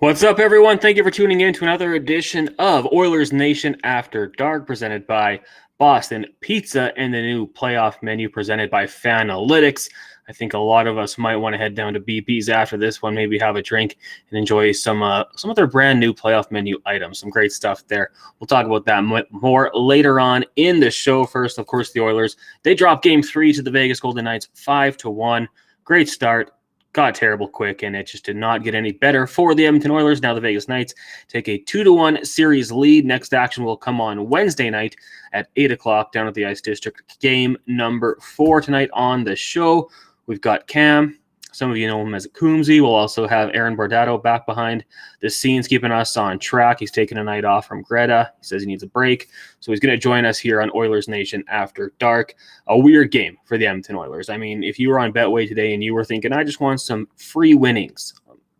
What's up, everyone? Thank you for tuning in to another edition of Oilersnation After Dark, presented by Boston Pizza and the new playoff menu presented by Fanalytics. I think a lot of us might want to head down to BP's after this one, maybe have a drink and enjoy some of their brand new playoff menu items. Some great stuff there. We'll talk about that more later on in the show. First, of course, the Oilers. They dropped Game 3 to the Vegas Golden Knights 5-1. Great start. Got terrible quick, and it just did not get any better for the Edmonton Oilers. Now the Vegas Knights take a 2-1 series lead. Next action will come on Wednesday night at 8 o'clock down at the Ice District. Game number 4 tonight on the show. We've got Cam. Some of you know him as Coomzy. We'll also have Aaron Bordato back behind the scenes, keeping us on track. He's taking a night off from Greta. He says he needs a break. So he's going to join us here on Oilers Nation After Dark. A weird game for the Edmonton Oilers. I mean, if you were on Betway today and you were thinking, I just want some free winnings,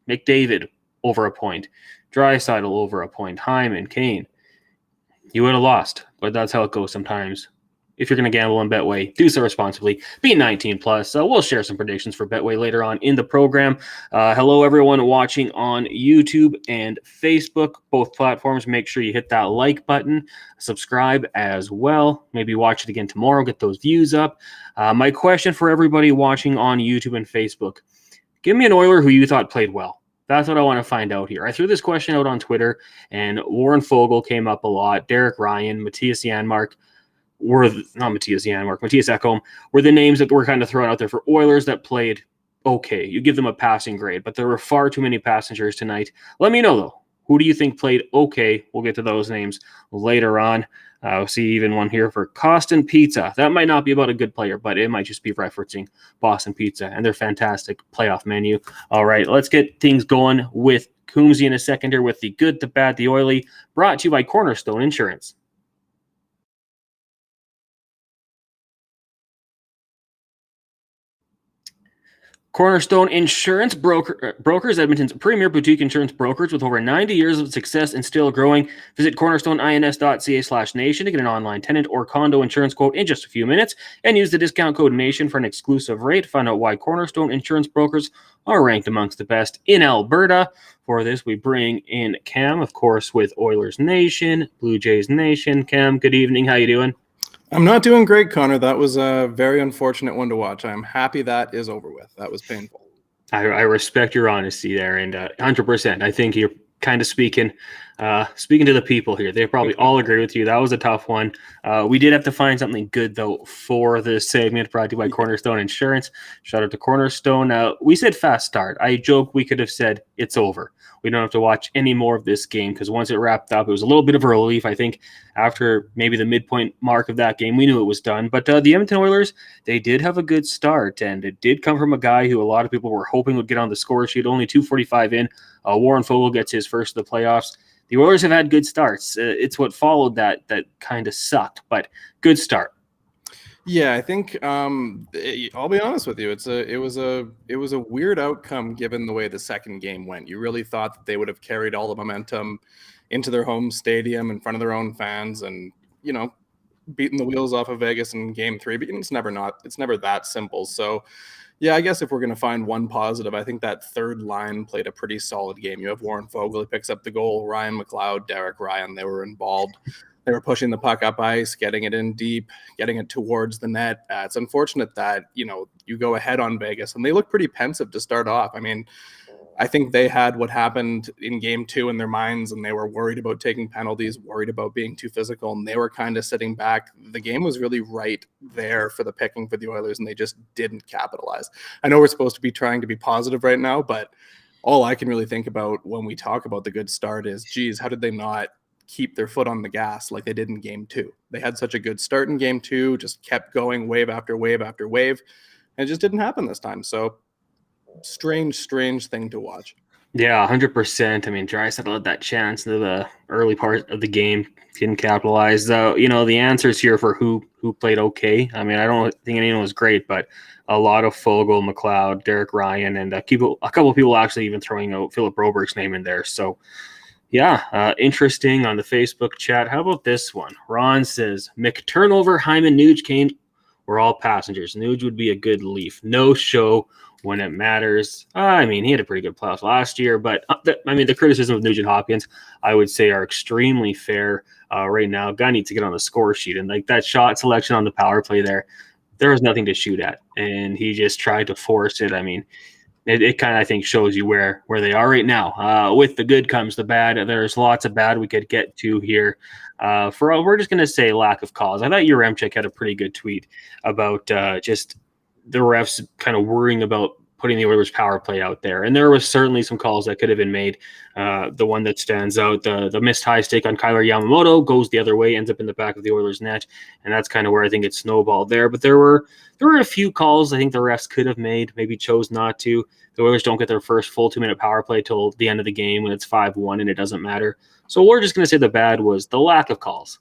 McDavid over a point, Draisaitl over a point, Hyman, Kane, you would have lost. But that's how it goes sometimes. If you're going to gamble on Betway, do so responsibly. Be 19 plus. We'll share some predictions for Betway later on in the program. Hello, everyone watching on YouTube and Facebook, both platforms. Make sure you hit that like button, subscribe as well. Maybe watch it again tomorrow, get those views up. My question for everybody watching on YouTube and Facebook, give me an Oiler who you thought played well. That's what I want to find out here. I threw this question out on Twitter, and Warren Fogle came up a lot. Derek Ryan, Matthias Janmark, Matthias Ekholm were the names that were kind of thrown out there for Oilers that played okay. You give them a passing grade, but there were far too many passengers tonight. Let me know, though. Who do you think played okay? We'll get to those names later on. We'll see even one here for Costin Pizza. That might not be about a good player, but it might just be referencing Boston Pizza and their fantastic playoff menu. All right, let's get things going with Coomzy in a second here with the good, the bad, the oily, brought to you by Cornerstone Insurance. Cornerstone Insurance brokers, Edmonton's premier boutique insurance brokerage with over 90 years of success and still growing. Visit cornerstoneins.ca/nation to get an online tenant or condo insurance quote in just a few minutes and use the discount code NATION for an exclusive rate. Find out why Cornerstone Insurance brokers are ranked amongst the best in Alberta. For this, we bring in Cam, of course, with Oilers Nation, Blue Jays Nation. Cam, good evening. How you doing? I'm not doing great, Connor. That was a very unfortunate one to watch. I'm happy that is over with. That was painful. I respect your honesty there, and 100%. I think you're kind of speaking to the people here. They probably all agree with you. That was a tough one. We did have to find something good, though, for this segment brought to you by Cornerstone Insurance. Shout out to Cornerstone. We said fast start. I joke we could have said it's over. We don't have to watch any more of this game because once it wrapped up, it was a little bit of a relief. I think after maybe the midpoint mark of that game, we knew it was done. But the Edmonton Oilers, they did have a good start, and it did come from a guy who a lot of people were hoping would get on the score sheet. Only 2:45 in. Warren Fogle gets his first of the playoffs. The Oilers have had good starts. It's what followed that kind of sucked, but good start. Yeah, I think I'll be honest with you. It was a weird outcome given the way the second game went. You really thought that they would have carried all the momentum into their home stadium in front of their own fans, and beaten the wheels off of Vegas in Game 3. But it's never that simple. So, yeah, I guess if we're going to find one positive, I think that third line played a pretty solid game. You have Warren Fogle, he picks up the goal. Ryan McLeod, Derek Ryan, they were involved. They were pushing the puck up ice, getting it in deep, getting it towards the net. It's unfortunate that, you go ahead on Vegas, and they look pretty pensive to start off. I mean, I think they had what happened in Game 2 in their minds, and they were worried about taking penalties, worried about being too physical, and they were kind of sitting back. The game was really right there for the picking for the Oilers, and they just didn't capitalize. I know we're supposed to be trying to be positive right now, but all I can really think about when we talk about the good start is, geez, how did they not keep their foot on the gas like they did in Game 2? They had such a good start in Game 2, just kept going wave after wave after wave, and it just didn't happen this time. So strange thing to watch. Yeah, 100%. I mean, Draisaitl had that chance in the early part of the game, didn't capitalize. Though, the answers here for who played okay. I mean, I don't think anyone was great, but a lot of Fogle, McLeod, Derek Ryan, and a couple of people actually even throwing out Philip Broberg's name in there. So, yeah, interesting on the Facebook chat. How about this one? Ron says, McTurnover, Hyman, Nuge, Kane were all passengers. Nuge would be a good Leaf. No show when it matters. I mean, he had a pretty good playoffs last year, but the criticism of Nugent Hopkins, I would say, are extremely fair right now. Guy needs to get on the score sheet, and like that shot selection on the power play there was nothing to shoot at, and he just tried to force it. I mean, it kind of, I think, shows you where they are right now. With the good comes the bad. There's lots of bad we could get to here. We're just going to say lack of calls. I thought Yaremchuk had a pretty good tweet about just the refs kind of worrying about putting the Oilers power play out there. And there was certainly some calls that could have been made. The one that stands out, the missed high stick on Kyler Yamamoto goes the other way, ends up in the back of the Oilers net. And that's kind of where I think it snowballed there. But there were a few calls I think the refs could have made, maybe chose not to. The Oilers don't get their first full 2-minute power play till the end of the game when it's 5-1 and it doesn't matter. So we're just going to say the bad was the lack of calls.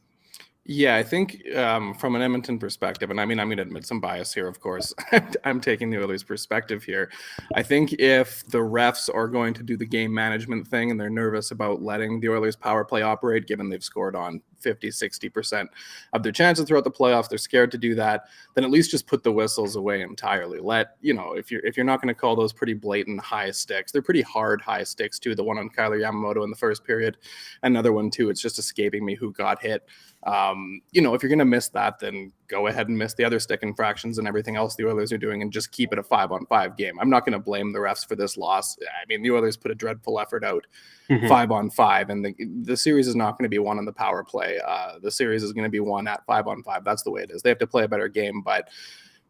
Yeah, I think from an Edmonton perspective, and I mean, I'm going to admit some bias here, of course. I'm taking the Oilers' perspective here. I think if the refs are going to do the game management thing and they're nervous about letting the Oilers' power play operate, given they've scored on 50-60% of their chances throughout the playoffs, they're scared to do that, then at least just put the whistles away entirely. If you're not going to call those pretty blatant high sticks, they're pretty hard high sticks too. The one on Kyler Yamamoto in the first period, another one too, it's just escaping me who got hit. If you're going to miss that, then go ahead and miss the other stick infractions and everything else the Oilers are doing and just keep it a 5-on-5 game. I'm not going to blame the refs for this loss. I mean, the Oilers put a dreadful effort out 5-on-5, and the series is not going to be won on the power play. The series is going to be won at 5-on-5. That's the way it is. They have to play a better game. But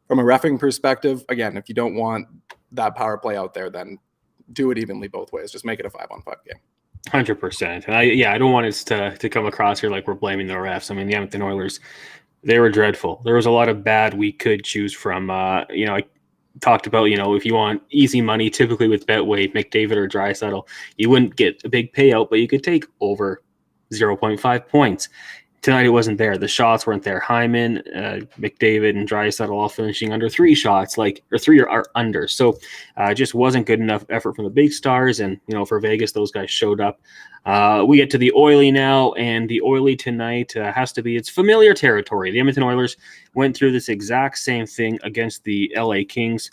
from a reffing perspective, again, if you don't want that power play out there, then do it evenly both ways. Just make it a 5-on-5 game. 100%. And I don't want us to come across here like we're blaming the refs. I mean, the Edmonton Oilers, they were dreadful. There was a lot of bad we could choose from. I talked about, if you want easy money, typically with Betway, McDavid or Draisaitl, you wouldn't get a big payout, but you could take over 0.5 points. Tonight it wasn't there. The shots weren't there. Hyman, McDavid, and Draisaitl all finishing under 3 shots, or 3 are under. So just wasn't good enough effort from the big stars. And, for Vegas, those guys showed up. We get to the Oily now, and the Oily tonight has to be its familiar territory. The Edmonton Oilers went through this exact same thing against the LA Kings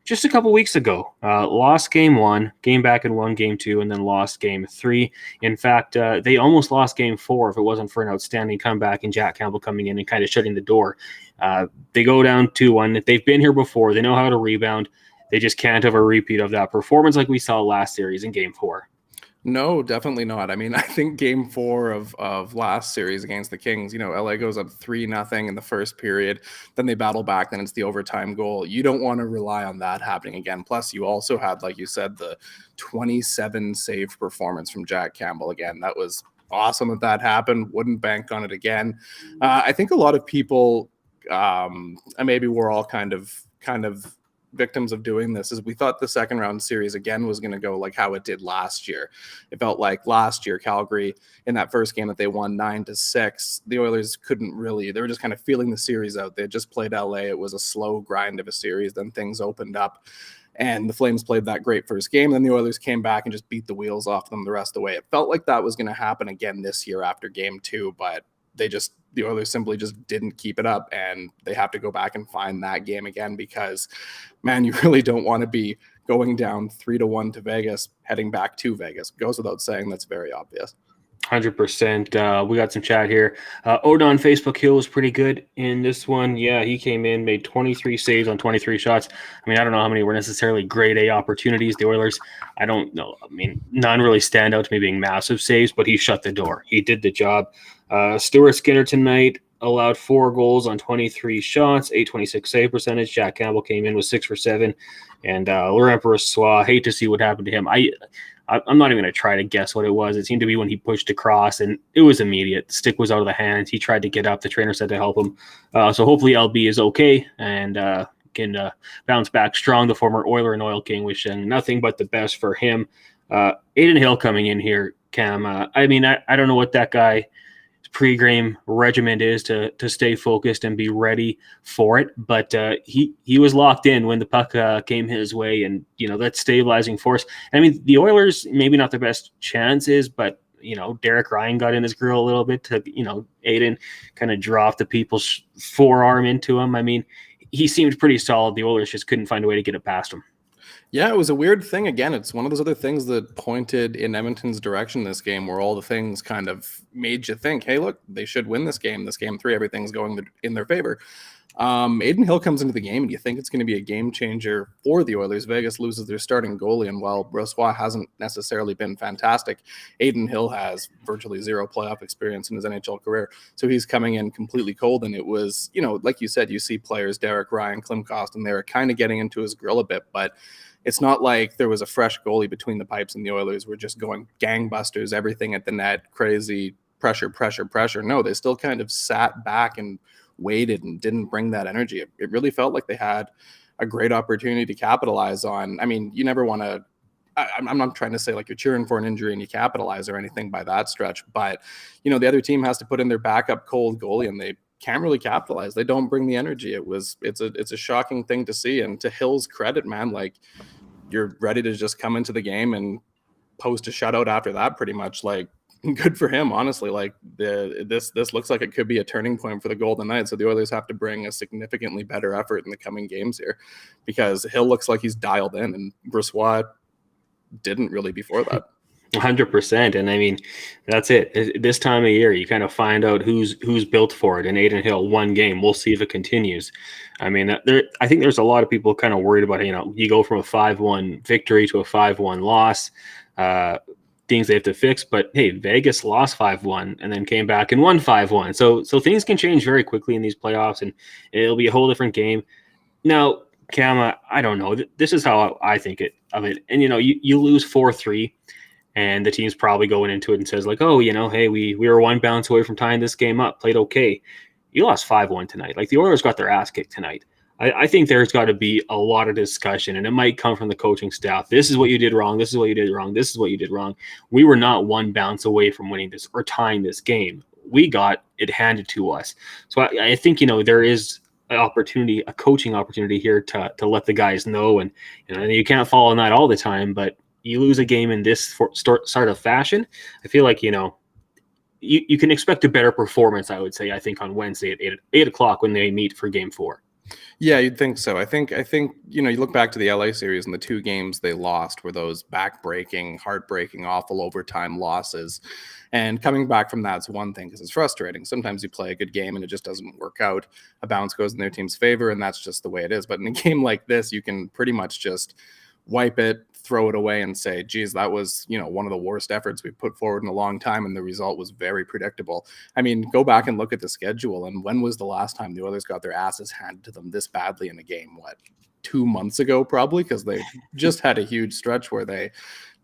just a couple weeks ago. Lost game 1, came back and won game 2, and then lost game 3. In fact, they almost lost game 4 if it wasn't for an outstanding comeback and Jack Campbell coming in and kind of shutting the door. They go down 2-1. They've been here before. They know how to rebound. They just can't have a repeat of that performance like we saw last series in game 4. No, definitely not. I mean, I think game 4 of last series against the Kings, LA goes up 3-0 in the first period. Then they battle back. Then it's the overtime goal. You don't want to rely on that happening again. Plus, you also had, like you said, the 27 save performance from Jack Campbell again. That was awesome that happened. Wouldn't bank on it again. I think a lot of people, maybe we're all kind of victims of doing this, is we thought the second round series again was going to go like how it did last year. It felt like last year Calgary, in that first game that they won 9-6, the Oilers couldn't really, they were just kind of feeling the series out. They had just played LA. It was a slow grind of a series. Then things opened up and the Flames played that great first game. Then the Oilers came back and just beat the wheels off them the rest of the way. It felt like that was going to happen again this year after game 2, but the Oilers simply just didn't keep it up, and they have to go back and find that game again because, man, you really don't want to be going down 3-1 to Vegas, heading back to Vegas. Goes without saying, that's very obvious. 100%. We got some chat here. Odon Facebook Hill was pretty good in this one. Yeah, he came in, made 23 saves on 23 shots. I mean, I don't know how many were necessarily grade A opportunities. The Oilers, I don't know. I mean, none really stand out to me being massive saves, but he shut the door. He did the job. Stuart Skinner tonight allowed 4 goals on 23 shots, 826 save percentage. Jack Campbell came in with 6 for 7. And Laurent Brossoit, hate to see what happened to him. I'm not even going to try to guess what it was. It seemed to be when he pushed across, and it was immediate. The stick was out of the hands. He tried to get up. The trainer said to help him. So hopefully LB is okay and can bounce back strong. The former Oiler and Oil King, wishing nothing but the best for him. Aiden Hill coming in here, Cam. I don't know what that guy pre-game regimen is to stay focused and be ready for it, but he was locked in when the puck came his way, and that stabilizing force. I mean, the Oilers maybe not the best chances, but Derek Ryan got in his grill a little bit to Aiden kind of dropped the people's forearm into him. I mean, he seemed pretty solid. The Oilers just couldn't find a way to get it past him. Yeah, it was a weird thing. Again, it's one of those other things that pointed in Edmonton's direction this game, where all the things kind of made you think, hey, look, they should win this game. This game 3, everything's going in their favor. Adin Hill comes into the game, and you think it's going to be a game changer for the Oilers. Vegas loses their starting goalie, and while Brossoit hasn't necessarily been fantastic, Adin Hill has virtually zero playoff experience in his NHL career. So he's coming in completely cold, and it was, like you said, you see players, Derek Ryan, Klim Kostin, they're kind of getting into his grill a bit, but it's not like there was a fresh goalie between the pipes and the Oilers were just going gangbusters, everything at the net, crazy pressure. No, they still kind of sat back and waited and didn't bring that energy. It really felt like they had a great opportunity to capitalize on. I mean, you never want to, I'm not trying to say like you're cheering for an injury and you capitalize or anything by that stretch, but the other team has to put in their backup cold goalie and they can't really capitalize. They don't bring the energy. It's a shocking thing to see. And to Hill's credit, man, like you're ready to just come into the game and post a shutout after that, pretty much. Like, good for him, honestly. Like this looks like it could be a turning point for the Golden Knights. So the Oilers have to bring a significantly better effort in the coming games here, because Hill looks like he's dialed in, and Brossoit didn't really before that. 100%. And I mean, that's it. This time of year, you kind of find out who's built for it. And Adin Hill, one game, we'll see if it continues. I mean, I think there's a lot of people kind of worried about, you go from a 5-1 victory to a 5-1 loss, things they have to fix. But hey, Vegas lost 5-1 and then came back and won 5-1. So things can change very quickly in these playoffs, and it'll be a whole different game. Now, Cam, I don't know. This is how I think of it. And, you lose 4-3. And the team's probably going into it and says, like, oh, hey, we were one bounce away from tying this game up, played okay. You lost 5-1 tonight. Like, the Oilers got their ass kicked tonight. I think there's got to be a lot of discussion, and it might come from the coaching staff. This is what you did wrong. This is what you did wrong. This is what you did wrong. We were not one bounce away from winning this or tying this game. We got it handed to us. So I think, there is an opportunity, a coaching opportunity here to let the guys know. And you can't follow on that all the time, but you lose a game in this sort of fashion, I feel like, you can expect a better performance, I would say, I think, on Wednesday at 8 o'clock when they meet for game 4. Yeah, you'd think so. I think you look back to the LA series, and the 2 games they lost were those back-breaking, heartbreaking, awful overtime losses. And coming back from that's one thing, because it's frustrating. Sometimes you play a good game and it just doesn't work out. A bounce goes in their team's favor, and that's just the way it is. But in a game like this, you can pretty much just wipe it, throw it away, and say, geez, that was, one of the worst efforts we've put forward in a long time, and the result was very predictable. I mean, go back and look at the schedule, and when was the last time the Oilers got their asses handed to them this badly in a game? 2 months ago, probably, because they just had a huge stretch where they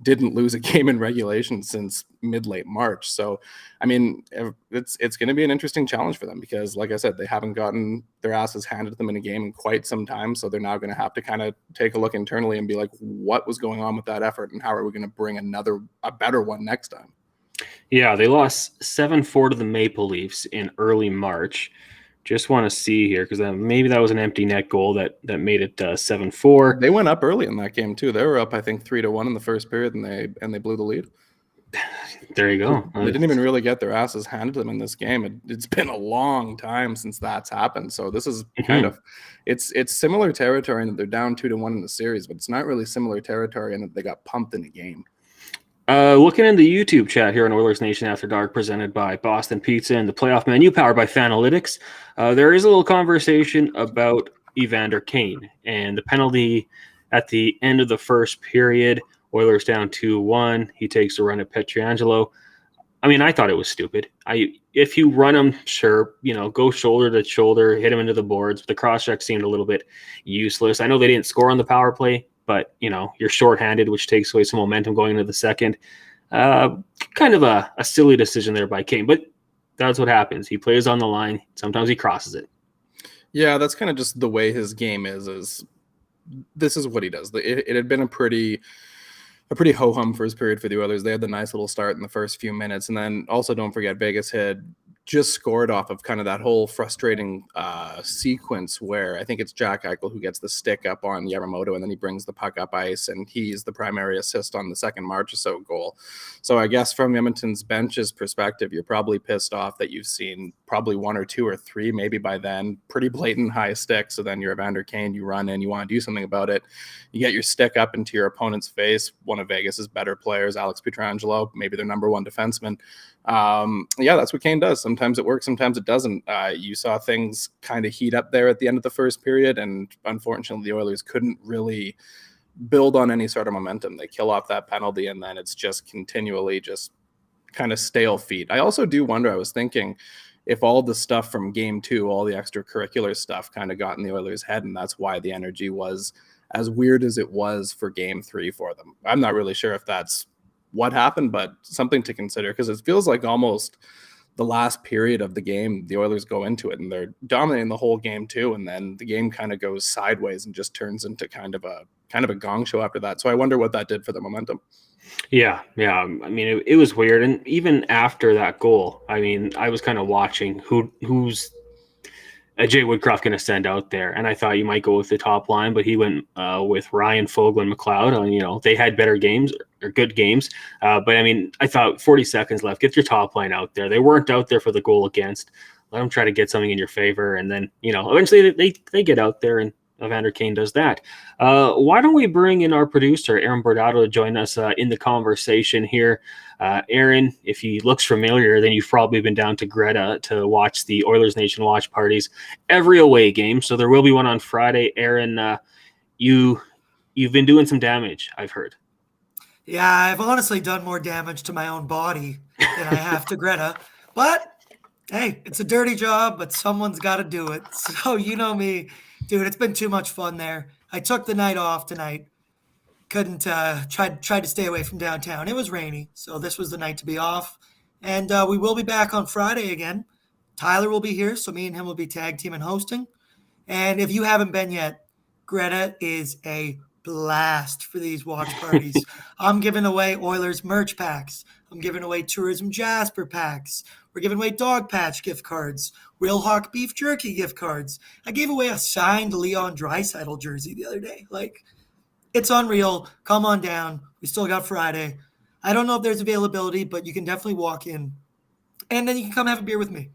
didn't lose a game in regulation since mid-late March. So, I mean, it's going to be an interesting challenge for them, because, like I said, they haven't gotten their asses handed to them in a game in quite some time. So they're now going to have to kind of take a look internally and be like, what was going on with that effort, and how are we going to bring a better one next time? Yeah, they lost 7-4 to the Maple Leafs in early March. Just want to see here, because maybe that was an empty net goal that made it 7-4. They went up early in that game too. They were up, I think, 3-1 in the first period, and they blew the lead. There you go. They didn't even really get their asses handed to them in this game. It's been a long time since that's happened. So this is kind of it's similar territory in that they're down 2-1 in the series, but it's not really similar territory in that they got pumped in a game. Looking in the YouTube chat here on Oilers Nation After Dark, presented by Boston Pizza and the playoff menu powered by Fanalytics, there is a little conversation about Evander Kane and the penalty at the end of the first period. Oilers down 2-1. He takes a run at Pietrangelo. I mean, I thought it was stupid. If you run him, sure, go shoulder to shoulder, hit him into the boards. But the cross-check seemed a little bit useless. I know they didn't score on the power play, but, you're shorthanded, which takes away some momentum going into the second. Kind of a silly decision there by Kane, but that's what happens. He plays on the line. Sometimes he crosses it. Yeah, that's kind of just the way his game is this is what he does. It had been a pretty ho-hum first period for the Oilers. They had the nice little start in the first few minutes. And then also don't forget, Vegas had just scored off of kind of that whole frustrating sequence where I think it's Jack Eichel who gets the stick up on Yamamoto, and then he brings the puck up ice, and he's the primary assist on the second Marchessault goal. So I guess from Edmonton's bench's perspective, you're probably pissed off that you've seen probably one or two or three, maybe by then, pretty blatant high stick. So then you're Evander Kane, you run in, you want to do something about it. You get your stick up into your opponent's face. One of Vegas's better players, Alex Pietrangelo, maybe their number one defenseman. Yeah, that's what Kane does. Sometimes it works, sometimes it doesn't. You saw things kind of heat up there at the end of the first period, and unfortunately the Oilers couldn't really build on any sort of momentum. They kill off that penalty, and then it's just continually just kind of stale feet. I also do wonder, I was thinking, if all the stuff from game 2, all the extracurricular stuff kind of got in the Oilers' head, and that's why the energy was as weird as it was for game 3 for them. I'm not really sure if that's what happened, but something to consider, because it feels like almost the last period of the game, the Oilers go into it and they're dominating the whole game too, and then the game kind of goes sideways and just turns into kind of a gong show after that. So I wonder what that did for the momentum. Yeah. I mean, it was weird, and even after that goal, I mean, I was kind of watching who's Jay Woodcroft going to send out there, and I thought you might go with the top line, but he went with Ryan, Fogle, and McLeod. They had better games or good games, but I mean, I thought 40 seconds left, get your top line out there. They weren't out there for the goal against. Let them try to get something in your favor, and then eventually they get out there, and Evander Kane does that. Why don't we bring in our producer, Aaron Bordato, to join us in the conversation here. Aaron, if he looks familiar, then you've probably been down to Greta to watch the Oilers Nation watch parties every away game. So there will be one on Friday. Aaron, you've been doing some damage, I've heard. Yeah, I've honestly done more damage to my own body than I have to Greta. But, hey, it's a dirty job, but someone's got to do it. So you know me. Dude, it's been too much fun there. I took the night off tonight. Couldn't tried to stay away from downtown. It was rainy, so this was the night to be off. And we will be back on Friday again. Tyler will be here, so me and him will be tag team and hosting. And if you haven't been yet, Greta is a blast for these watch parties. I'm giving away Oilers merch packs. I'm giving away Tourism Jasper packs. We're giving away Dog Patch gift cards, Real Hawk Beef Jerky gift cards. I gave away a signed Leon Draisaitl jersey the other day. It's unreal. Come on down. We still got Friday. I don't know if there's availability, but you can definitely walk in. And then you can come have a beer with me.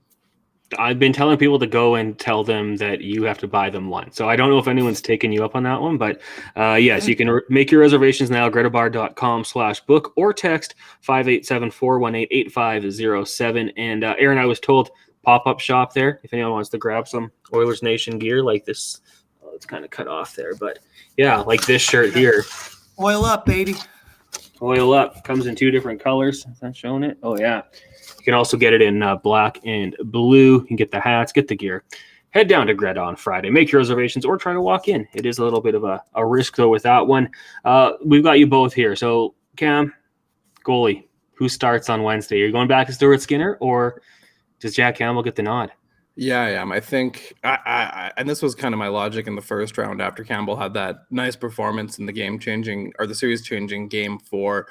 I've been telling people to go and tell them that you have to buy them one. So I don't know if anyone's taken you up on that one, but yes, you can make your reservations now, gretabar.com/book, or text 587-418-8507. And Aaron, I was told pop-up shop there if anyone wants to grab some Oilers Nation gear like this. Oh, it's kind of cut off there, but yeah, like this shirt here. Oil up, baby. Oil up. Comes in 2 different colors. Is that showing it? Oh, yeah. You can also get it in black and blue. You can get the hats, get the gear. Head down to Greta on Friday. Make your reservations or try to walk in. It is a little bit of a risk, though, with that one. We've got you both here. So, Cam, goalie, who starts on Wednesday? Are you going back to Stuart Skinner, or does Jack Campbell get the nod? Yeah, I am. I think, and this was kind of my logic in the first round after Campbell had that nice performance in the game-changing or the series-changing game 4.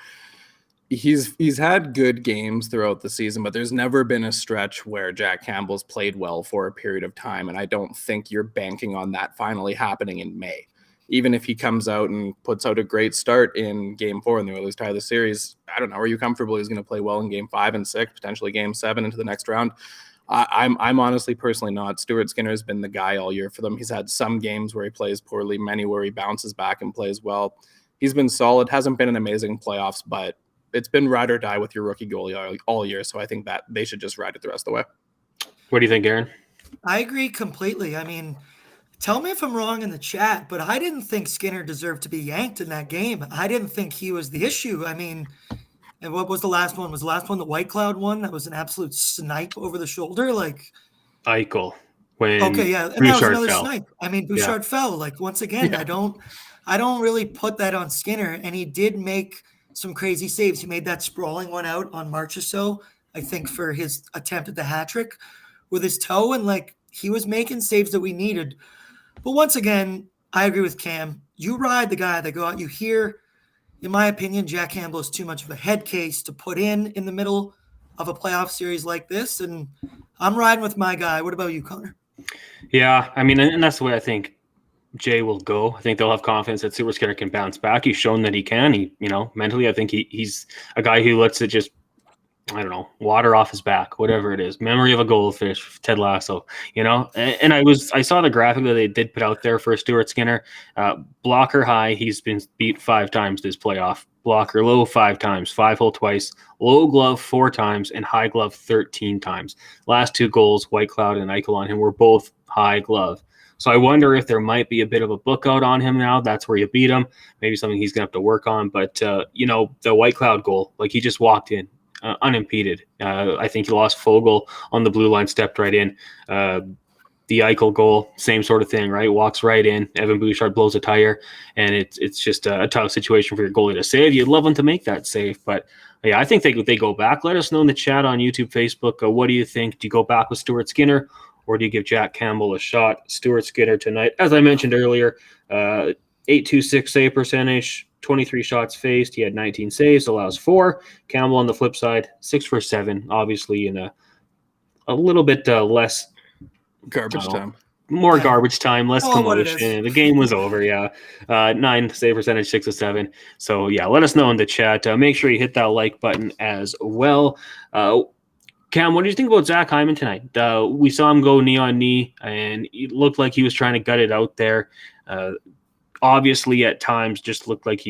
He's had good games throughout the season, but there's never been a stretch where Jack Campbell's played well for a period of time, and I don't think you're banking on that finally happening in May. Even if he comes out and puts out a great start in game 4 and the Oilers tie the series, I don't know. Are you comfortable he's going to play well in game 5 and 6, potentially game 7 into the next round? I'm honestly personally not. Stuart Skinner has been the guy all year for them. He's had some games where he plays poorly, many where he bounces back and plays well. He's been solid, hasn't been an amazing playoffs, but it's been ride or die with your rookie goalie all year. So I think that they should just ride it the rest of the way. What do you think, Aaron? I agree completely. I mean, tell me if I'm wrong in the chat, but I didn't think Skinner deserved to be yanked in that game. I didn't think he was the issue. I mean, and what was the last one? Was the last one the White Cloud one? That was an absolute snipe over the shoulder. Eichel. When okay, yeah. And that was another snipe. I mean, Bouchard fell. Once again, yeah. I don't really put that on Skinner. And he did make some crazy saves. He made that sprawling one out on Marchessault, I think, for his attempt at the hat trick with his toe. And he was making saves that we needed. But once again, I agree with Cam. You ride the guy that go out. You hear, in my opinion, Jack Campbell is too much of a head case to put in the middle of a playoff series like this, and I'm riding with my guy. What about you, Connor? Yeah, I mean, and that's the way I think Jay will go. I think they'll have confidence that Super Skinner can bounce back. He's shown that he can. Mentally, I think he's a guy who lets it just, I don't know, water off his back, whatever it is. Memory of a goldfish, Ted Lasso, And I saw the graphic that they did put out there for Stuart Skinner. Blocker high, he's been beat 5 times this playoff. Blocker low 5 times, 5-hole twice, low glove 4 times, and high glove 13 times. Last 2 goals, White Cloud and Eichel on him, were both high glove. So I wonder if there might be a bit of a book out on him now. That's where you beat him. Maybe something he's going to have to work on. But, the White Cloud goal, like he just walked in unimpeded. I think he lost Fogle on the blue line, stepped right in. The Eichel goal, same sort of thing, right? Walks right in. Evan Bouchard blows a tire, and it's just a tough situation for your goalie to save. You'd love him to make that save, but yeah, I think they go back. Let us know in the chat on YouTube, Facebook. What do you think? Do you go back with Stuart Skinner, or do you give Jack Campbell a shot? Stuart Skinner tonight, as I mentioned earlier, 8.26 save percentage, 23 shots faced. He had 19 saves, allows 4. Campbell on the flip side, 6 for 7, obviously in a little bit less Garbage time. More garbage time, less commotion. The game was over, yeah. 9 save percentage, 6 of 7. So, yeah, let us know in the chat. Make sure you hit that like button as well. Cam, what do you think about Zach Hyman tonight? We saw him go knee on knee, and it looked like he was trying to gut it out there. Obviously, at times, just looked like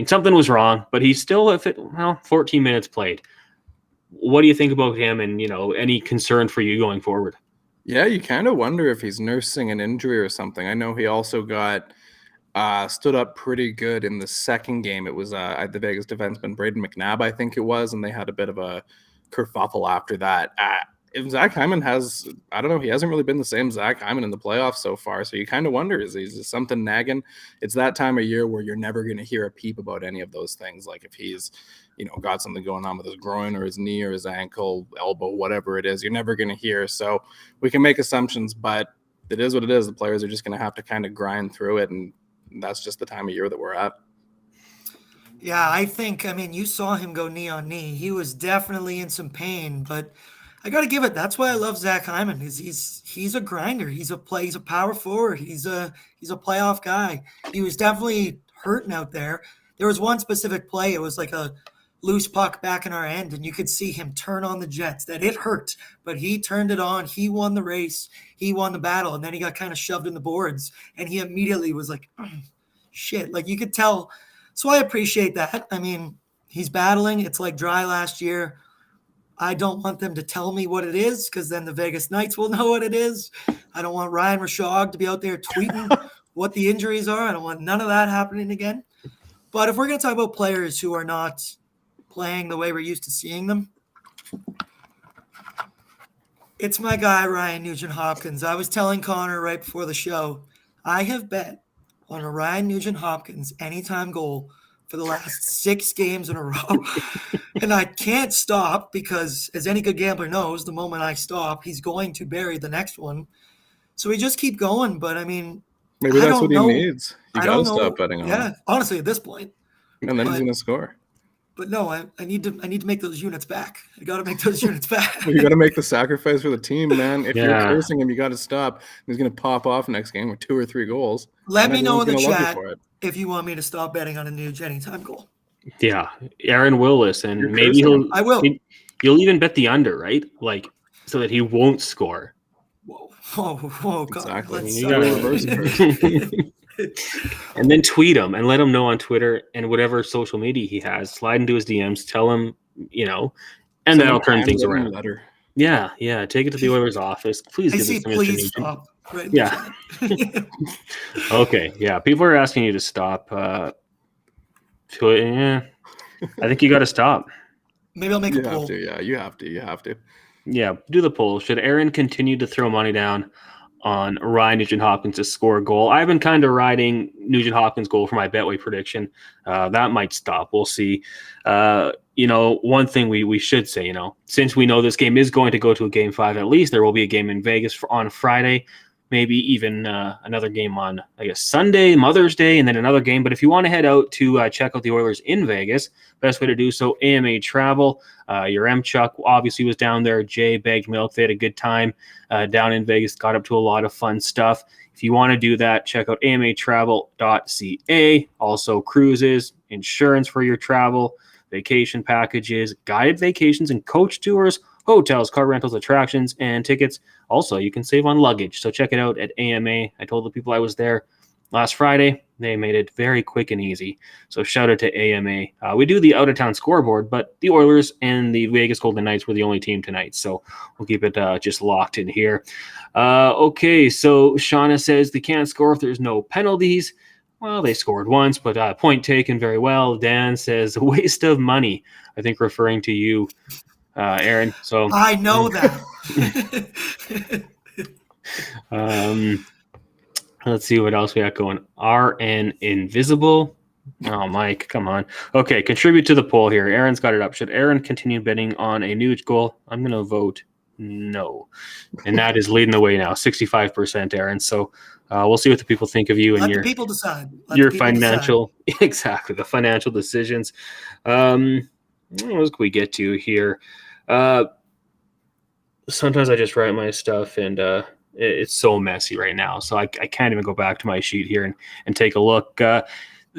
something was wrong, but he's still 14 minutes played. What do you think about him, and any concern for you going forward? Yeah, you kind of wonder if he's nursing an injury or something. I know he also got stood up pretty good in the second game. It was the Vegas defenseman Braden McNabb, I think it was, and they had a bit of a kerfuffle after that. If Zach Hyman he hasn't really been the same Zach Hyman in the playoffs so far. So you kind of wonder, is something nagging? It's that time of year where you're never going to hear a peep about any of those things. Like if he's, got something going on with his groin or his knee or his ankle, elbow, whatever it is, you're never going to hear. So we can make assumptions, but it is what it is. The players are just going to have to kind of grind through it. And that's just the time of year that we're at. Yeah, I think, you saw him go knee on knee. He was definitely in some pain, but I got to give it. That's why I love Zach Hyman. He's a grinder. He's a power forward. He's a playoff guy. He was definitely hurting out there. There was one specific play. It was like a loose puck back in our end, and you could see him turn on the Jets. That it hurt, but he turned it on. He won the race. He won the battle, and then he got kind of shoved in the boards, and he immediately was like, shit. Like you could tell. So I appreciate that. He's battling. It's like dry last year. I don't want them to tell me what it is, because then the Vegas Knights will know what it is. I don't want Ryan Rishaug to be out there tweeting what the injuries are. I don't want none of that happening again. But if we're going to talk about players who are not playing the way we're used to seeing them, it's my guy, Ryan Nugent-Hopkins. I was telling Connor right before the show, I have bet on a Ryan Nugent-Hopkins anytime goal for the last 6 games in a row. And I can't stop because, as any good gambler knows, the moment I stop, he's going to bury the next one. So we just keep going. But, maybe that's what he needs. You got to stop betting on him. Yeah, honestly, at this point. And then he's going to score. But no, I need to make those units back. I got to make those units back. You got to make the sacrifice for the team, man. If you're cursing him, you got to stop. He's going to pop off next game with 2 or 3 goals. Let me know in the chat if you want me to stop betting on a Nuge anytime goal. Yeah, Aaron Willis, and maybe you'll even bet the under, right? Like so that he won't score. Whoa! Exactly. You got to reverse it. And then tweet him and let him know on Twitter and whatever social media he has. Slide into his DMs, tell him, and that'll turn things around. Yeah. Take it to the Oilers office. Please give this to Please stop. Right. Yeah. Okay. Yeah. People are asking you to stop. I think you got to stop. Maybe I'll make a poll. You have to. Yeah. Do the poll. Should Aaron continue to throw money down on Ryan Nugent-Hopkins to score a goal? I've been kind of riding Nugent-Hopkins goal for my Betway prediction. That might stop. We'll see. One thing we should say, since we know this game is going to go to a Game 5 at least, there will be a game in Vegas on Friday. maybe even another game on, I guess, Sunday, Mother's Day, and then another game. But if you want to head out to check out the Oilers in Vegas, best way to do so, AMA Travel. Your M-Chuck obviously was down there. Jay bagged milk. They had a good time down in Vegas, got up to a lot of fun stuff. If you want to do that, check out amatravel.ca. Also, cruises, insurance for your travel, vacation packages, guided vacations and coach tours, hotels, car rentals, attractions, and tickets. Also, you can save on luggage. So check it out at AMA. I told the people I was there last Friday. They made it very quick and easy. So shout out to AMA. We do the out-of-town scoreboard, but the Oilers and the Vegas Golden Knights were the only team tonight. So we'll keep it just locked in here. Okay, so Shauna says they can't score if there's no penalties. Well, they scored once, but point taken very well. Dan says a waste of money. I think referring to you, Aaron. So I know that. Let's see what else we got going. RN Invisible. Oh, Mike, come on. Okay, contribute to the poll here. Aaron's got it up. Should Aaron continue betting on a new goal? I'm going to vote no. And that is leading the way now, 65%, Aaron. So we'll see what the people think of you and Let your the people decide. your financial, exactly, the financial decisions. What else can we get to here? Sometimes I just write my stuff and it's so messy right now. So I can't even go back to my sheet here and take a look.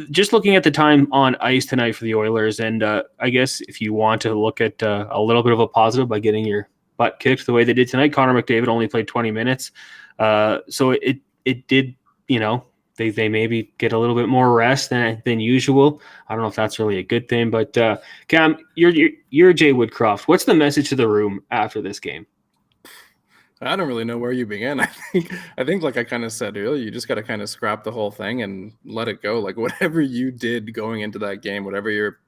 Just looking at the time on ice tonight for the Oilers. And I guess if you want to look at a little bit of a positive by getting your butt kicked the way they did tonight, Connor McDavid only played 20 minutes. So it did, they maybe get a little bit more rest than usual. I don't know if that's really a good thing, but Cam, you're Jay Woodcroft. What's the message to the room after this game? I don't really know where you begin. I think like I kind of said earlier, you just got to kind of scrap the whole thing and let it go. Like whatever you did going into that game, whatever your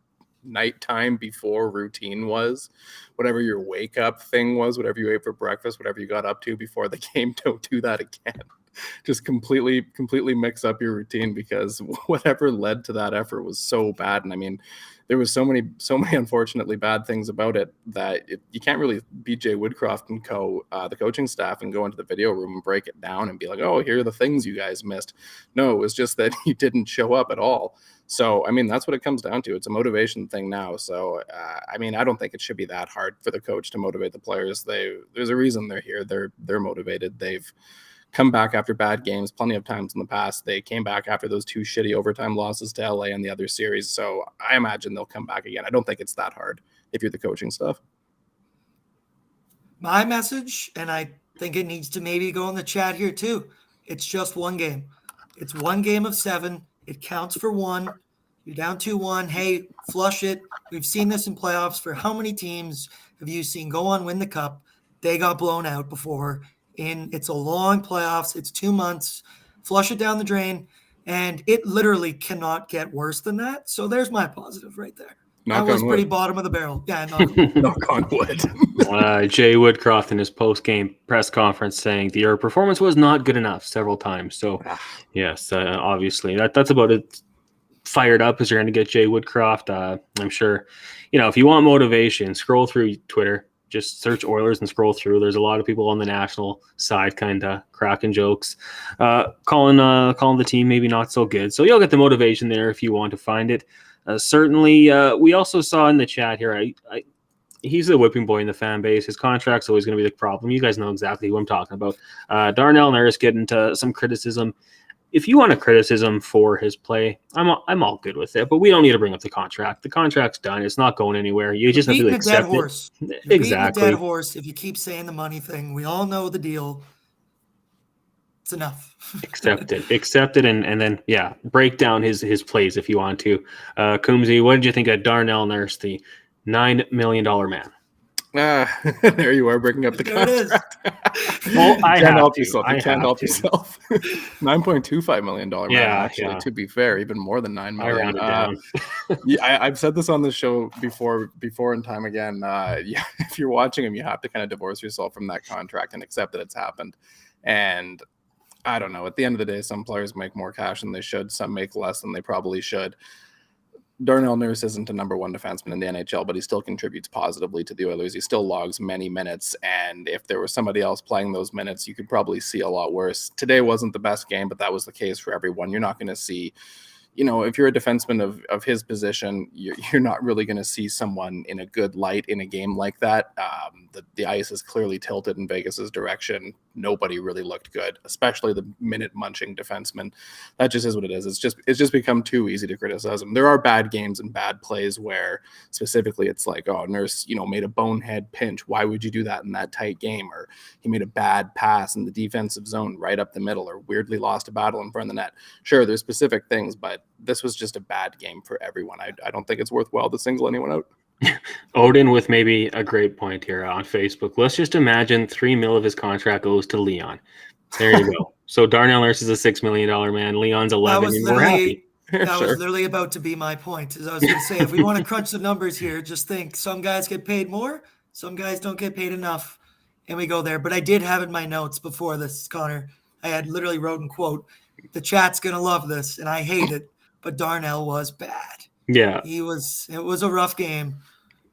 nighttime before routine was, whatever your wake up thing was, whatever you ate for breakfast, whatever you got up to before the game, don't do that again. Just completely mix up your routine, because whatever led to that effort was so bad. And I mean, there was so many unfortunately bad things about it that you can't really be Jay Woodcroft and the coaching staff, and go into the video room and break it down and be like, oh, here are the things you guys missed. No, it was just that he didn't show up at all. So, I mean, that's what it comes down to. It's a motivation thing now. So, I mean, I don't think it should be that hard for the coach to motivate the players. There's a reason they're here. They're motivated. They've come back after bad games plenty of times in the past. They came back after those 2 shitty overtime losses to LA and the other series. So I imagine they'll come back again. I don't think it's that hard if you're the coaching staff. My message, and I think it needs to maybe go in the chat here too. It's just one game. It's one game of 7. It counts for 1. You're down 2-1. Hey, flush it. We've seen this in playoffs. For how many teams have you seen go on, win the cup? They got blown out before. It's a long playoffs. It's 2 months. Flush it down the drain, and it literally cannot get worse than that. So there's my positive right there. That was pretty bottom of the barrel. Yeah, knock on wood. Jay Woodcroft in his post-game press conference saying your performance was not good enough several times. So, yes, obviously that's about it. Fired up as you're going to get Jay Woodcroft. I'm sure, if you want motivation, scroll through Twitter. Just search Oilers and scroll through. There's a lot of people on the national side kind of cracking jokes, calling the team maybe not so good. So you'll get the motivation there if you want to find it. Certainly, we also saw in the chat here, he's the whipping boy in the fan base. His contract's always going to be the problem. You guys know exactly who I'm talking about. Darnell Nurse getting into some criticism. If you want a criticism for his play, I'm all good with it. But we don't need to bring up the contract. The contract's done. It's not going anywhere. You just have to accept it. Exactly. You're dead horse. If you keep saying the money thing, we all know the deal. It's enough. Accept it, and then break down his plays if you want to. Coomzy, what did you think of Darnell Nurse, the $9 million man? There you are, breaking up the contract. Well, I can't help yourself. You can't help yourself. $9.25 million man. Actually, to be fair, even more than $9 million. I rounded down. I've said this on the show before and time again. If you're watching him, you have to kind of divorce yourself from that contract and accept that it's happened. And I don't know. At the end of the day, some players make more cash than they should. Some make less than they probably should. Darnell Nurse isn't a number one defenseman in the NHL, but he still contributes positively to the Oilers. He still logs many minutes, and if there was somebody else playing those minutes, you could probably see a lot worse. Today wasn't the best game, but that was the case for everyone. You're not going to see, if you're a defenseman of his position, you're not really going to see someone in a good light in a game like that. The ice is clearly tilted in Vegas's direction. Nobody really looked good, especially the minute munching defenseman. That just is what it is. It's just become too easy to criticize him. There are bad games and bad plays where specifically it's like, oh, Nurse, made a bonehead pinch. Why would you do that in that tight game? Or he made a bad pass in the defensive zone right up the middle, or weirdly lost a battle in front of the net. Sure, there's specific things, but this was just a bad game for everyone. I don't think it's worthwhile to single anyone out. Odin with maybe a great point here on Facebook. Let's just imagine $3 million of his contract goes to Leon. There you go. So Darnell Nurse is a $6 million man. Leon's 11, and we're happy. That was literally about to be my point. As I was going to say, if we want to crunch the numbers here, just think some guys get paid more, some guys don't get paid enough, and we go there. But I did have in my notes before this, Connor, I had literally wrote in quote, the chat's going to love this, and I hate it, but Darnell was bad. Yeah. It was a rough game.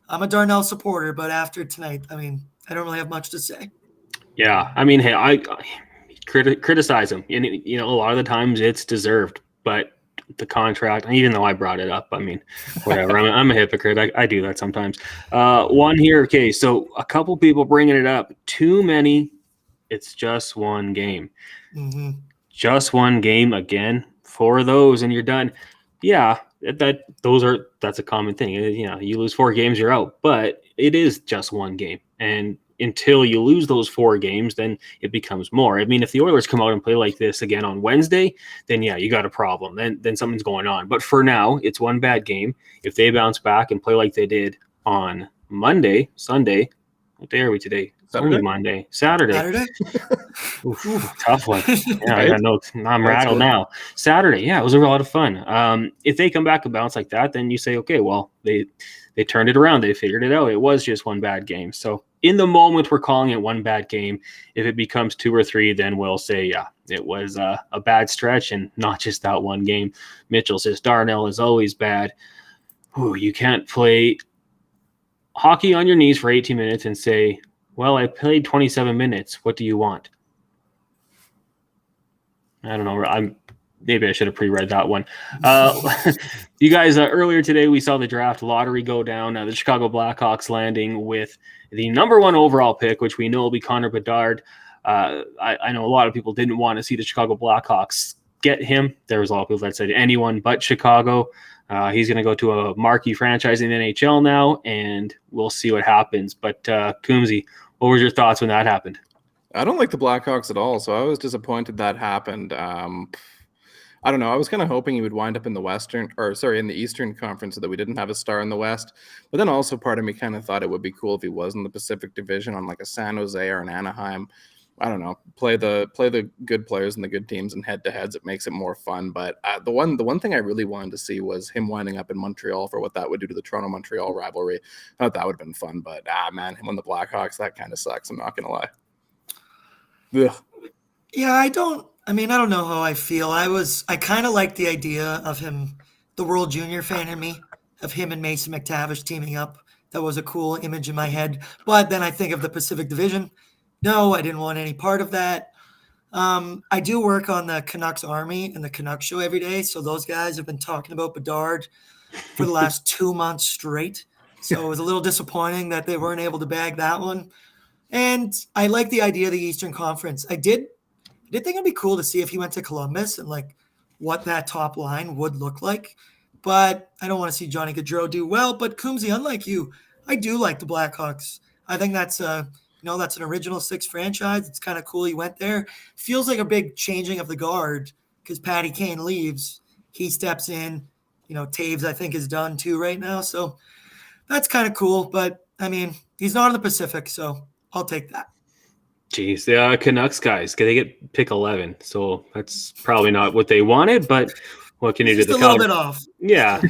I'm a Darnell supporter, but after tonight, I don't really have much to say. Yeah. Hey, I criticize him. And, a lot of the times it's deserved, but the contract, even though I brought it up, whatever. I'm a hypocrite. I do that sometimes. One here. Okay. So a couple people bringing it up. Too many. It's just one game. Mm-hmm. Just one game again. 4 of those and you're done. Yeah. That's a common thing. You lose 4 games, you're out, but it is just one game. And until you lose those 4 games, then it becomes more. If the Oilers come out and play like this again on Wednesday, then yeah, you got a problem. Then something's going on. But for now, it's one bad game. If they bounce back and play like they did on Sunday, what day are we today? Only Monday. Saturday. Oof, tough one. Yeah, I know. I'm rattled now. Saturday. Yeah, it was a lot of fun. If they come back and bounce like that, then you say, okay, well, they turned it around. They figured it out. It was just one bad game. So in the moment, we're calling it one bad game. If it becomes 2 or 3, then we'll say, yeah, it was a bad stretch and not just that one game. Mitchell says Darnell is always bad. Ooh, you can't play hockey on your knees for 18 minutes and say, well, I played 27 minutes. What do you want? I don't know. Maybe I should have pre-read that one. You guys, earlier today, we saw the draft lottery go down. The Chicago Blackhawks landing with the number 1 overall pick, which we know will be Connor Bedard. I know a lot of people didn't want to see the Chicago Blackhawks get him. There was a lot of people that said anyone but Chicago. He's going to go to a marquee franchise in the NHL now, and we'll see what happens. But Coomzy, what were your thoughts when that happened? I don't like the Blackhawks at all, so I was disappointed that happened. I don't know. I was kind of hoping he would wind up in in the Eastern Conference so that we didn't have a star in the West. But then also part of me kind of thought it would be cool if he was in the Pacific Division on like a San Jose or an Anaheim. I don't know. Play the good players and the good teams and head-to-heads. It makes it more fun. But the one thing I really wanted to see was him winding up in Montreal for what that would do to the Toronto-Montreal rivalry. I thought that would have been fun. But man, him on the Blackhawks, that kind of sucks. I'm not gonna lie. Ugh. Yeah, I don't know how I feel. I kind of like the idea of him, the World Junior fan in me, of him and Mason McTavish teaming up. That was a cool image in my head. But then I think of the Pacific Division. No, I didn't want any part of that. I do work on the Canucks Army and the Canucks show every day. So those guys have been talking about Bedard for the last 2 months straight. So it was a little disappointing that they weren't able to bag that one. And I like the idea of the Eastern Conference. I did think it'd be cool to see if he went to Columbus and like what that top line would look like. But I don't want to see Johnny Gaudreau do well. But Coomzy, unlike you, I do like the Blackhawks. I think that's that's an original 6 franchise. It's kind of cool he went there. Feels like a big changing of the guard because Patty Kane leaves. He steps in. Taves, I think, is done too right now. So that's kind of cool. But, he's not in the Pacific, so I'll take that. Jeez, the Canucks guys, they get pick 11. So that's probably not what they wanted, but what can you do? Just a little bit off. Yeah.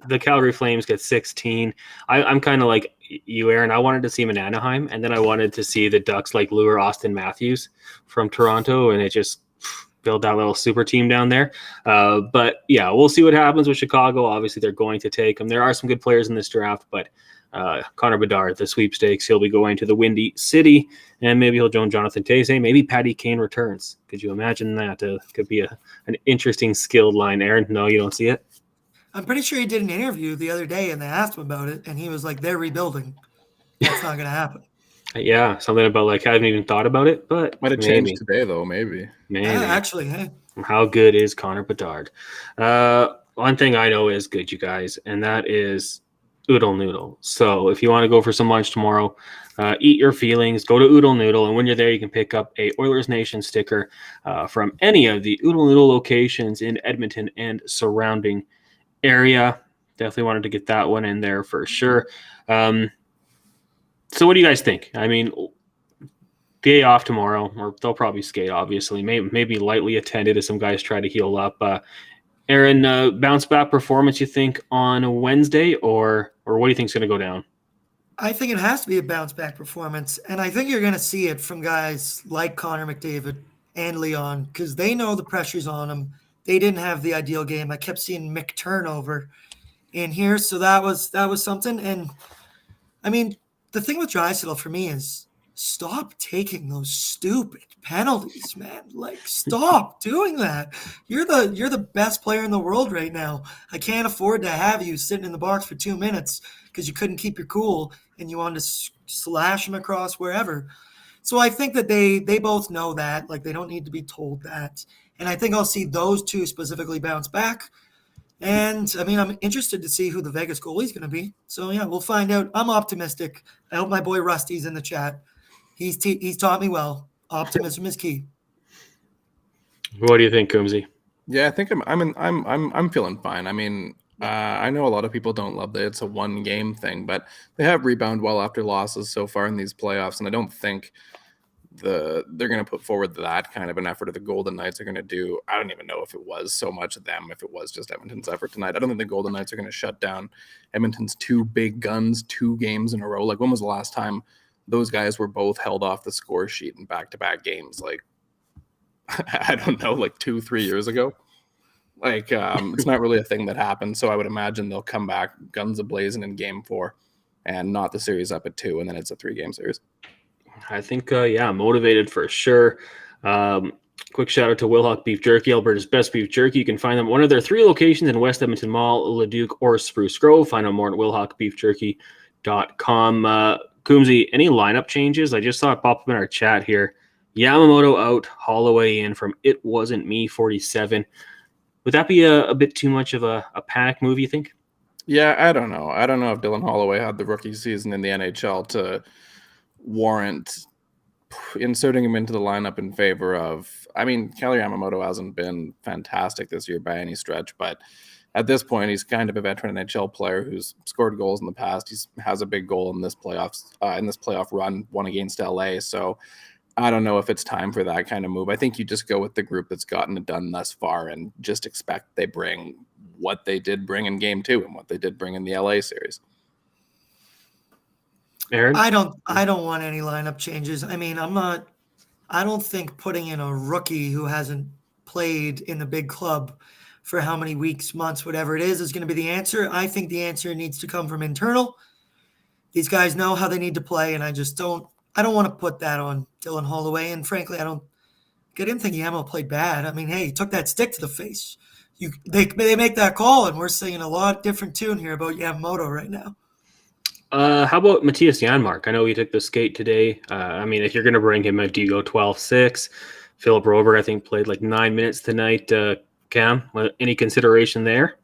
The Calgary Flames get 16. I'm kind of like you, Aaron. I wanted to see him in Anaheim, and then I wanted to see the Ducks lure Austin Matthews from Toronto, and it just build that little super team down there. But yeah, we'll see what happens with Chicago. Obviously, they're going to take him. There are some good players in this draft, but Connor Bedard, the sweepstakes, he'll be going to the Windy City, and maybe he'll join Jonathan Taze. Maybe Patty Kane returns. Could you imagine that? Could be an interesting skilled line. Aaron, no, you don't see it? I'm pretty sure he did an interview the other day, and they asked him about it, and he was like, they're rebuilding. That's not going to happen. Yeah, something about like I haven't even thought about it, but Might have changed today, though, maybe. Actually, hey. How good is Connor Bedard? One thing I know is good, you guys, and that is Oodle Noodle. So if you want to go for some lunch tomorrow, eat your feelings, go to Oodle Noodle, and when you're there, you can pick up a Oilers Nation sticker from any of the Oodle Noodle locations in Edmonton and surrounding area. Definitely wanted to get that one in there for sure. So what do you guys think? I mean, day off tomorrow, or they'll probably skate, obviously. Maybe lightly attended as some guys try to heal up. Aaron, bounce back performance, you think, on Wednesday, or what do you think is going to go down? I think it has to be a bounce back performance, and I think you're going to see it from guys like Connor McDavid and Leon, because they know the pressure's on them. They didn't have the ideal game. I kept seeing Mick turnover in here, so that was something. And I mean, the thing with Draisaitl for me is stop taking those stupid penalties, man. Like, stop doing that. You're the best player in the world right now. I can't afford to have you sitting in the box for 2 minutes because you couldn't keep your cool and you wanted to slash him across wherever. So I think that they both know that. Like, they don't need to be told that. And I think I'll see those two specifically bounce back. And, I mean, I'm interested to see who the Vegas goalie is going to be. So, yeah, we'll find out. I'm optimistic. I hope my boy Rusty's in the chat. He's taught me well. Optimism is key. What do you think, Coomzy? Yeah, I think I'm feeling fine. I mean, I know a lot of people don't love that it's a one-game thing, but they have rebounded well after losses so far in these playoffs, and I don't think they're going to put forward that kind of an effort. Or the Golden Knights are going to do. I don't even know if it was so much of them, if it was just Edmonton's effort tonight. I don't think the Golden Knights are going to shut down Edmonton's two big guns 2 games in a row. Like, when was the last time those guys were both held off the score sheet in back-to-back games? Like, I don't know, like 2-3 years ago. Like, it's not really a thing that happened. So I would imagine they'll come back guns a-blazing in game 4 and knot the series up at 2, and then it's a 3-game series. I think, motivated for sure. Quick shout out to Wilhock Beef Jerky, Alberta's best beef jerky. You can find them at one of their 3 locations in West Edmonton Mall, Leduc, or Spruce Grove. Find out more at wilhockbeefjerky.com. Coomzy, any lineup changes? I just saw it pop up in our chat here. Yamamoto out, Holloway in from It Wasn't Me 47. Would that be a bit too much of a panic move, you think? Yeah, I don't know. I don't know if Dylan Holloway had the rookie season in the NHL to warrant inserting him into the lineup in favor of. I mean, Kelly Yamamoto hasn't been fantastic this year by any stretch, but at this point, he's kind of a veteran NHL player who's scored goals in the past. He has a big goal in this playoff run, one against LA. So I don't know if it's time for that kind of move. I think you just go with the group that's gotten it done thus far and just expect they bring what they did bring in game 2 and what they did bring in the LA series. Aaron? I don't want any lineup changes. I mean, I don't think putting in a rookie who hasn't played in the big club for how many weeks, months, whatever it is going to be the answer. I think the answer needs to come from internal. These guys know how they need to play, and I don't want to put that on Dylan Holloway. And frankly, I didn't think Yamo played bad. I mean, hey, he took that stick to the face. They make that call, and we're singing a lot different tune here about Yamamoto right now. How about Matthias Janmark? I know he took the skate today. I mean, if you're going to bring him out, do you go 12-6? Philip Roberg, I think, played like 9 minutes tonight. Cam, any consideration there?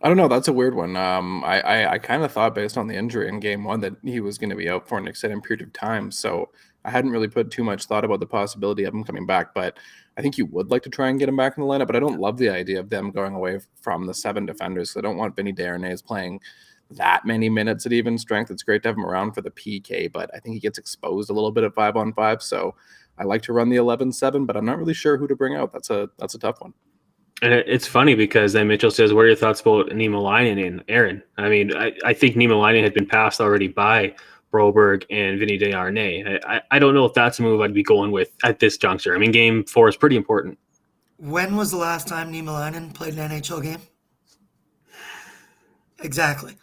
I don't know. That's a weird one. I kind of thought based on the injury in game 1 that he was going to be out for an extended period of time. So I hadn't really put too much thought about the possibility of him coming back. But I think you would like to try and get him back in the lineup. But I don't love the idea of them going away from the 7 defenders. So I don't want Vinny Darnay playing that many minutes at even strength. It's great to have him around for the PK, but I think he gets exposed a little bit at 5-on-5. So I like to run the 11-7, but I'm not really sure who to bring out. That's a tough one. And it's funny because then Mitchell says, what are your thoughts about Niemelainen and Aaron? I mean, I think Niemelainen had been passed already by Broberg and Vinny Darnay. I don't know if that's a move I'd be going with at this juncture. I mean, game 4 is pretty important. When was the last time Niemelainen played an NHL game? Exactly.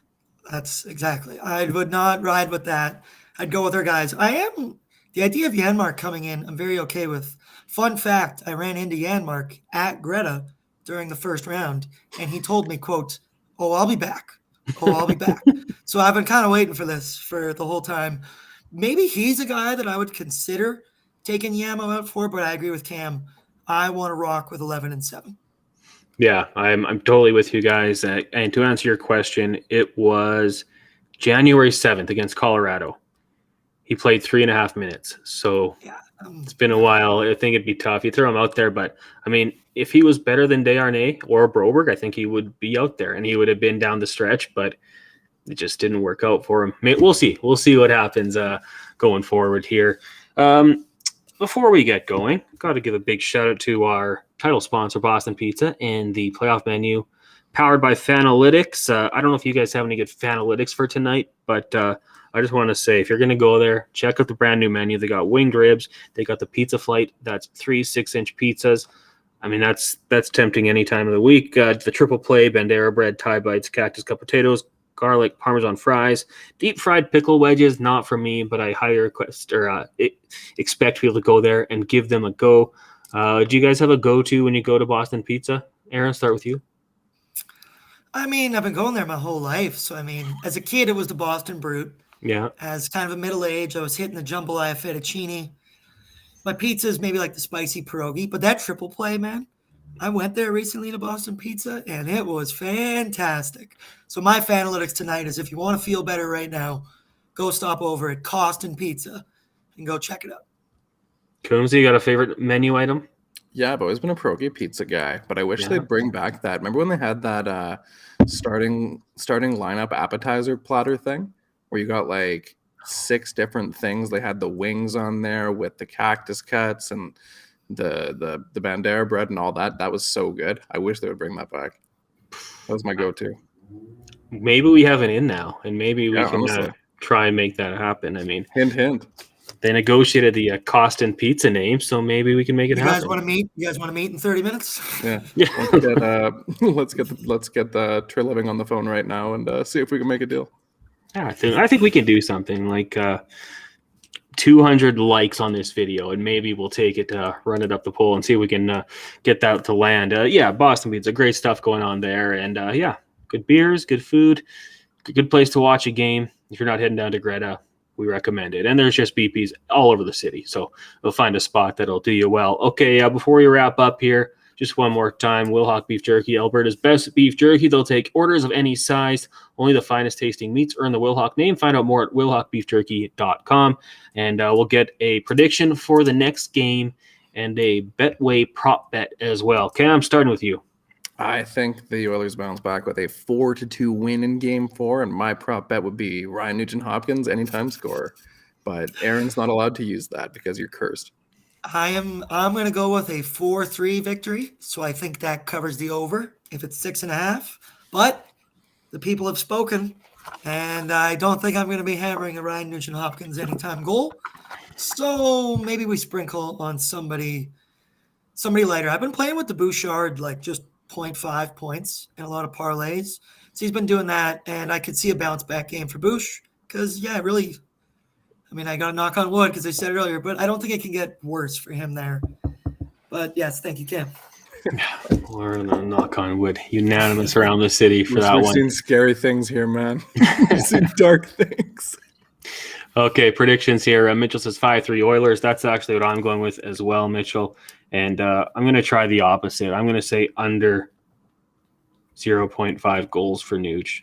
That's exactly. I would not ride with that. I'd go with our guys. The idea of Janmark coming in, I'm very okay with. Fun fact, I ran into Janmark at Greta during the first round, and he told me, quote, "Oh, I'll be back. Oh, I'll be back." So I've been kind of waiting for this for the whole time. Maybe he's a guy that I would consider taking Yamo out for, but I agree with Cam. I want to rock with 11 and 7. Yeah, I'm totally with you guys. And to answer your question, it was January 7th against Colorado. He played 3.5 minutes. So Yeah. it's been a while. I think it'd be tough. You throw him out there, but I mean, if he was better than Desharnais or Broberg, I think he would be out there and he would have been down the stretch, but it just didn't work out for him. We'll see. We'll see what happens going forward here. Before we get going, got to give a big shout out to our title sponsor, Boston Pizza, and the playoff menu powered by Fanalytics. I don't know if you guys have any good Fanalytics for tonight, but I just want to say, if you're going to go there, check out the brand new menu. They got winged ribs. They got the pizza flight. That's 3 6-inch pizzas. I mean, that's tempting any time of the week. The triple play, Bandera bread, Thai bites, cactus cut potatoes, garlic, Parmesan fries, deep fried pickle wedges. Not for me, but I highly request or expect people to go there and give them a go. Do you guys have a go-to when you go to Boston Pizza? Aaron, start with you. I mean, I've been going there my whole life. So, I mean, as a kid, it was the Boston Brute. Yeah. As kind of a middle age, I was hitting the jambalaya fettuccine. My pizza is maybe like the spicy pierogi, but that triple play, man, I went there recently to Boston Pizza, and it was fantastic. So my Fanalytics tonight is, if you want to feel better right now, go stop over at Costin Pizza and go check it out. Coomzy, you got a favorite menu item? Yeah, I've always been a pierogi pizza guy, but I wish they'd bring back that. Remember when they had that starting lineup appetizer platter thing, where you got like 6 different things? They had the wings on there with the cactus cuts and the Bandera bread and all that. That was so good. I wish they would bring that back. That was my go-to. Maybe we have it in now, and maybe we can honestly. try and make that happen. I mean, Hint. they negotiated the Costin Pizza name, so maybe we can make it You happen. guys want to meet? You guys want to meet in 30 minutes? Yeah. Yeah. Let's get the Treliving on the phone right now and see if we can make a deal. Yeah, I think we can do something like 200 likes on this video, and maybe we'll take it, run it up the poll, and see if we can get that to land. Yeah, Boston Pizza, great stuff going on there, and yeah, good beers, good food, good place to watch a game. If you're not heading down to Greta, we recommend it. And there's just BPs all over the city, so you'll find a spot that'll do you well. Okay, before we wrap up here, just one more time, Wilhauk Beef Jerky, Alberta's best beef jerky. They'll take orders of any size. Only the finest tasting meats earn the Wilhauk name. Find out more at wilhaukbeefjerky.com. And we'll get a prediction for the next game and a Betway prop bet as well. Cam, starting with you. I think the Oilers bounce back with a 4-2 win in Game 4, and my prop bet would be Ryan Nugent-Hopkins anytime scorer. But Aaron's not allowed to use that because you're cursed. I'm going to go with a 4-3 victory, so I think that covers the over if it's 6.5. But the people have spoken, and I don't think I'm going to be hammering a Ryan Nugent-Hopkins anytime goal. So maybe we sprinkle on somebody later. I've been playing with the Bouchard, like just 0.5 points in a lot of parlays. So he's been doing that, and I could see a bounce back game for Bouch because, yeah, really, I mean, I got to knock on wood because I said it earlier, but I don't think it can get worse for him there. But yes, thank you, Cam. We're going to knock on wood. Unanimous around the city for that We've one. seen scary things here, man. We've seen dark things. Okay, predictions here. Mitchell says 5-3 Oilers. That's actually what I'm going with as well, Mitchell. And I'm going to try the opposite. I'm going to say under 0.5 goals for Nuge.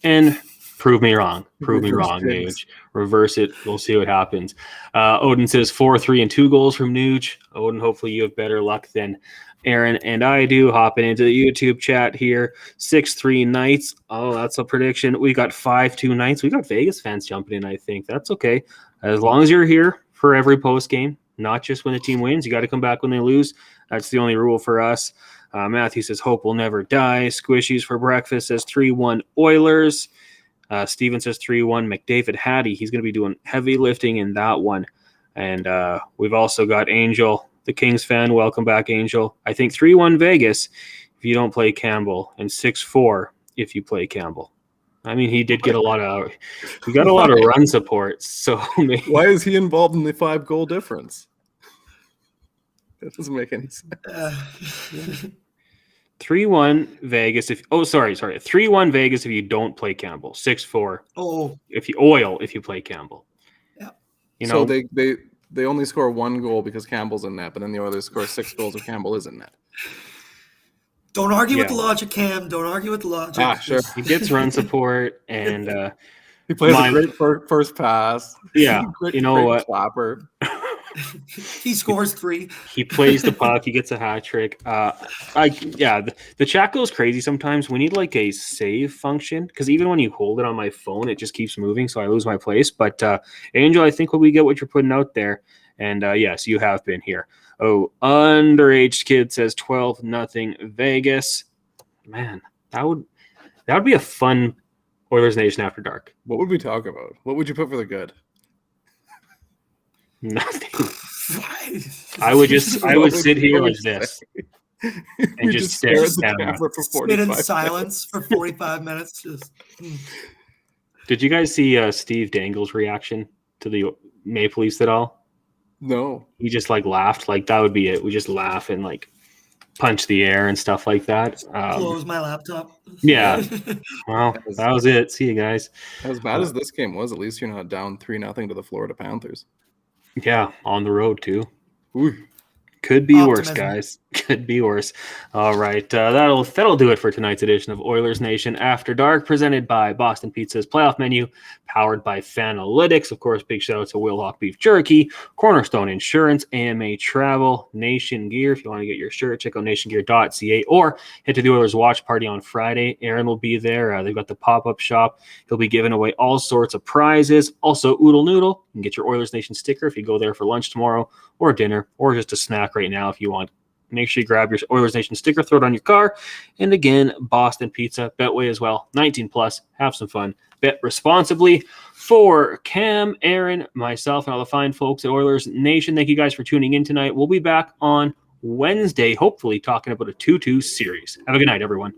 And prove me wrong. Prove me wrong, Nuge. Reverse it. We'll see what happens. Odin says 4-3 and 2 goals from Nuge. Odin, hopefully you have better luck than Aaron and I do. Hopping into the YouTube chat here. 6-3 Knights. Oh, that's a prediction. We got 5-2 Knights. We got Vegas fans jumping in, I think. That's okay. As long as you're here for every post game, not just when the team wins. You got to come back when they lose. That's the only rule for us. Matthew says hope will never die. Squishies for breakfast says 3-1 Oilers. Steven says 3-1 McDavid Hattie. He's going to be doing heavy lifting in that one. And we've also got Angel the Kings fan. Welcome back, Angel. I think 3-1 Vegas if you don't play Campbell, and 6-4 if you play Campbell. I mean, he did get a lot of run support. So maybe. Why is he involved in the 5-goal difference? That doesn't make any sense. 3-1 Vegas. 3-1 Vegas if you don't play Campbell. 6-4. If you play Campbell. Yeah. So they only score 1 goal because Campbell's in net, but then the Oilers score 6 goals if Campbell is in net. Don't argue with the logic, Cam. Don't argue with the logic. Sure. He gets run support, and he plays a great first pass. Yeah, great, you know great what? Slapper. He scores 3. He plays the puck. He gets a hat trick. The chat goes crazy sometimes. We need like a save function because even when you hold it on my phone, it just keeps moving, so I lose my place. But Angel, I think we get what you're putting out there, and yes, you have been here. Oh, underage kid says 12-0 Vegas. Man, that would be a fun Oilers Nation After Dark. What would we talk about? What would you put for the good? Nothing. I would sit here like this and just stare at the camera for 45 minutes. In silence for 45 minutes. Just. Did you guys see Steve Dangle's reaction to the Maple Leafs at all? No. He just like laughed. Like that would be it. We just laugh and like punch the air and stuff like that. Close my laptop. Yeah. Well, that was it. See you guys. As bad as this game was, at least you're not down 3-0 to the Florida Panthers. Yeah, on the road too. Ooh. Could be worse, guys. Could be worse. All right, that'll do it for tonight's edition of Oilers Nation After Dark, presented by Boston Pizza's Playoff Menu, powered by Fanalytics. Of course, big shout out to Wilhock Beef Jerky, Cornerstone Insurance, AMA Travel, Nation Gear. If you want to get your shirt, check out nationgear.ca or head to the Oilers Watch Party on Friday. Aaron will be there. They've got the pop-up shop. He'll be giving away all sorts of prizes. Also, Oodle Noodle. You can get your Oilers Nation sticker if you go there for lunch tomorrow or dinner or just a snack right now if you want. Make sure you grab your Oilers Nation sticker, throw it on your car. And again, Boston Pizza, Betway as well. 19 plus. Have some fun. Bet responsibly. For Cam, Aaron, myself, and all the fine folks at Oilers Nation, thank you guys for tuning in tonight. We'll be back on Wednesday, hopefully talking about a 2-2 series. Have a good night, everyone.